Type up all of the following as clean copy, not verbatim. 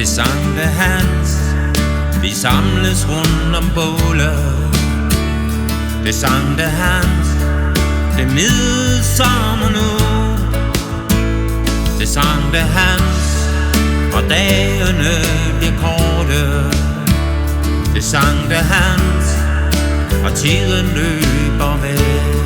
Det Sankte Hans, vi samles rundt om bålet. Det Sankte Hans, det er midsommer nu. Det Sankte Hans, og dagene bliver korte. Det Sankte Hans, og tiden løber væk.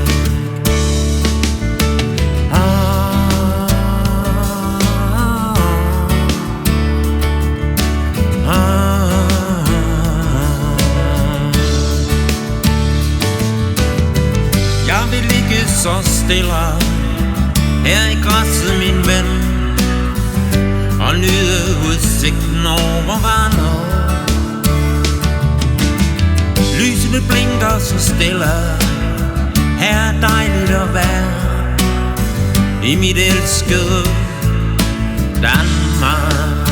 Jeg vil ligge så stille her i græsset, min ven, og nyde udsigten over vandet. Lysene blinker så stille, her er dejligt at være i mit elskede Danmark.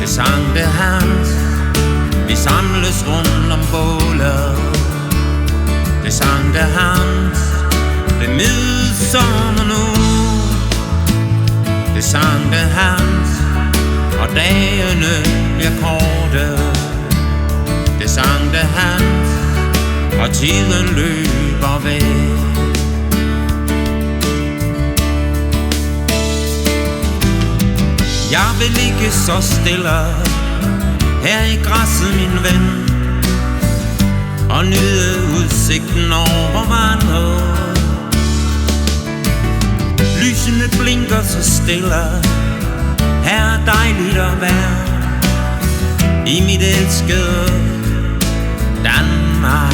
Det Sankte Hans, vi samles rundt om bålet. Det Sankte Hans, det er midsommer nu. Det Sankte Hans, og dagene bliver korte. Det Sankte Hans, og tiden løber væk. Jeg vil ligge så stille her i græsset, min ven, og nyde udsigten over vandet. Lysene blinker så stille, her er dejligt at være i mit elskede Danmark.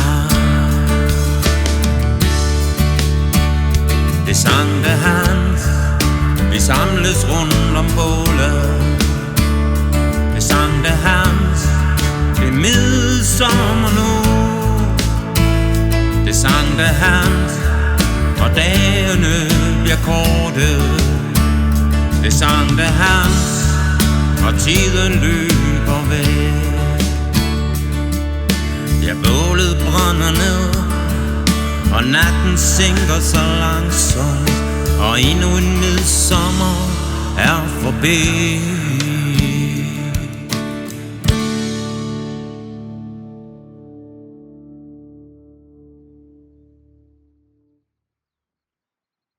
Det Sankte Hans, vi samles rundt om bålet. Det Sankte Hans, det er midsommer nu. Det Sankte Hans, og dagene bliver korte. Det Sankte Hans, og tiden løber væk. Ja, bålet brænder ned, og natten sænker så langsomt, og endnu en midsommer er forbi.